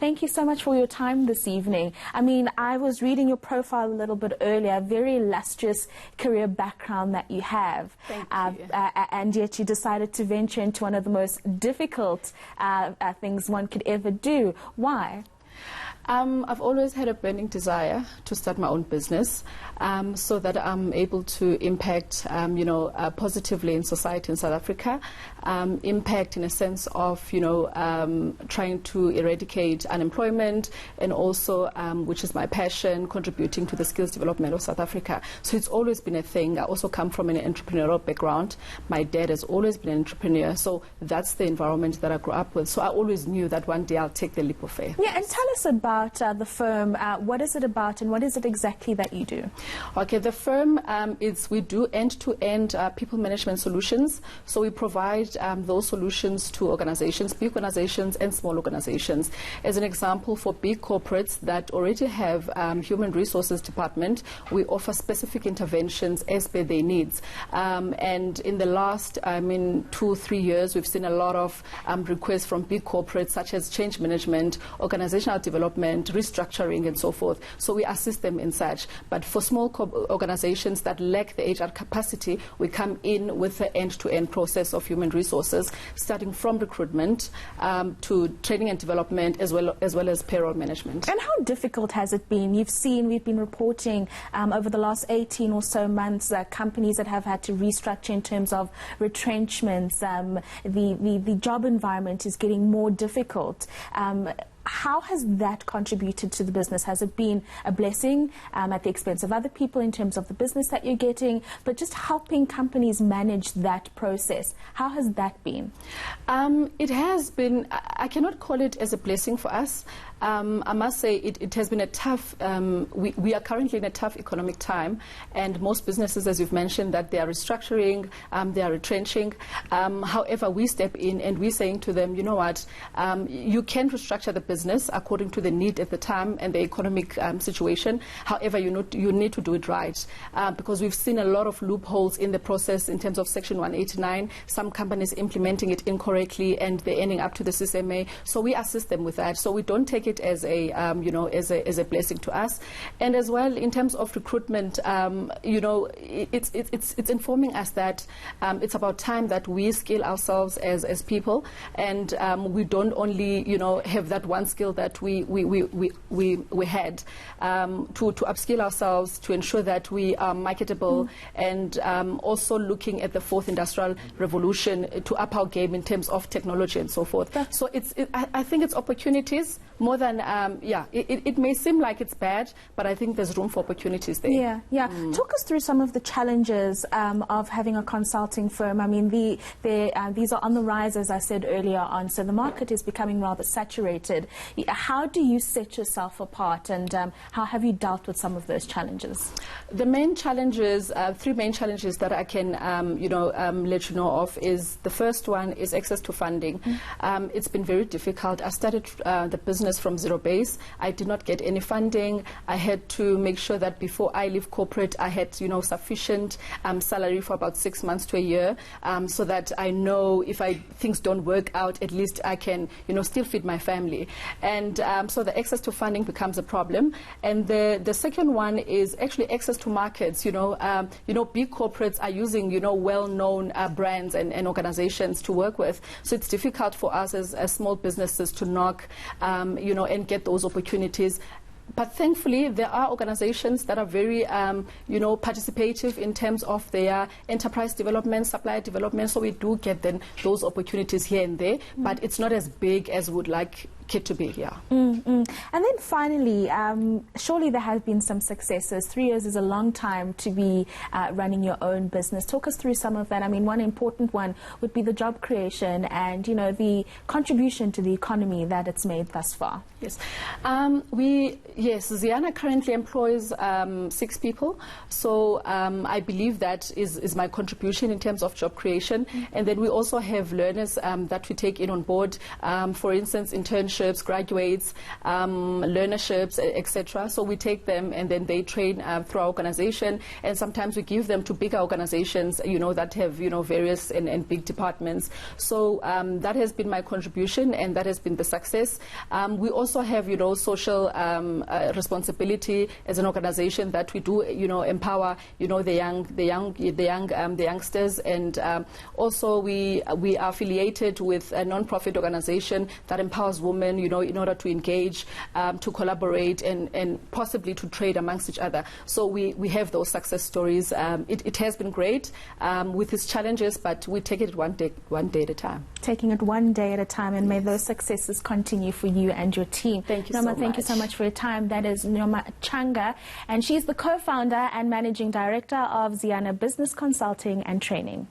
Thank you so much for your time this evening. I mean, I was reading your profile a little bit earlier, very illustrious career background that you have. Thank you. And yet you decided to venture into one of the most difficult things one could ever do. Why? I've always had a burning desire to start my own business so that I'm able to impact, positively in society in South Africa, impact in a sense of, trying to eradicate unemployment and also, which is my passion, contributing to the skills development of South Africa. So it's always been a thing. I also come from an entrepreneurial background. My dad has always been an entrepreneur, so that's the environment that I grew up with. So I always knew that one day I'll take the leap of faith. Yeah, and tell us about the firm. What is it about and what is it exactly that you do? Okay, the firm we do end-to-end people management solutions. So we provide those solutions to organizations, big organizations and small organizations. As an example, for big corporates that already have human resources department, we offer specific interventions as per their needs. And in the last, 2-3 years, we've seen a lot of requests from big corporates such as change management, organizational development, restructuring and so forth. So we assist them in such. But for small organizations that lack the HR capacity, we come in with the end-to-end process of human resources, starting from recruitment to training and development as well as payroll management. And how difficult has it been? We've been reporting over the last 18 or so months companies that have had to restructure in terms of retrenchments. The job environment is getting more difficult. How has that contributed to the business? Has it been a blessing at the expense of other people in terms of the business that you're getting, but just helping companies manage that process? How has that been? It has been, I cannot call it as a blessing for us. I must say it has been a tough, we are currently in a tough economic time, and most businesses, as you've mentioned, that they are restructuring, they are retrenching. However, we step in and we're saying to them, you know what, you can restructure the business according to the need at the time and the economic situation. However, you need to do it right, because we've seen a lot of loopholes in the process in terms of Section 189, some companies implementing it incorrectly and they're ending up to the CCMA. So we assist them with that. So we don't take it as a as a blessing to us. And as well, in terms of recruitment, it's informing us that it's about time that we skill ourselves as people, and we don't only have that one skill that we had, to upskill ourselves to ensure that we are marketable, and also looking at the fourth industrial revolution to up our game in terms of technology and so forth. So I think it's opportunities more than it may seem like it's bad, but I think there's room for opportunities there. Talk us through some of the challenges of having a consulting firm. I mean, these are on the rise, as I said earlier on, so the market is becoming rather saturated. How do you set yourself apart, and how have you dealt with some of those challenges? The main challenges, three main challenges that I can let you know of is, the first one is access to funding. It's been very difficult. I started the business from zero base. I did not get any funding. I had to make sure that before I leave corporate, I had sufficient salary for about 6 months to a year, so that I know if things don't work out, at least I can still feed my family. And so the access to funding becomes a problem. And the second one is actually access to markets. Big corporates are using well-known brands and organizations to work with. So it's difficult for us as small businesses to knock and get those opportunities. But thankfully, there are organizations that are very, participative in terms of their enterprise development, supplier development. So we do get then those opportunities here and there, but it's not as big as we would like it to be here. And then finally, surely there have been some successes. 3 years is a long time to be running your own business. Talk us through some of that. I mean, one important one would be the job creation and, the contribution to the economy that it's made thus far. Yes. Ziana currently employs 6 people. So I believe that is my contribution in terms of job creation. And then we also have learners that we take in on board. For instance, internship internships, graduates, learnerships, etc. So we take them and then they train through our organization, and sometimes we give them to bigger organizations, that have, various and big departments. So that has been my contribution, and that has been the success. We also have, social responsibility as an organization that we do, empower, the youngsters, and also we are affiliated with a non-profit organization that empowers women, in order to engage, to collaborate, and possibly to trade amongst each other. So we have those success stories. It has been great with its challenges, but we take it one day at a time. Taking it one day at a time, and may those successes continue for you and your team. Thank you Noma, so much. Thank you so much for your time. That is Noma Changa, and she's the co-founder and managing director of Ziana Business Consulting and Training.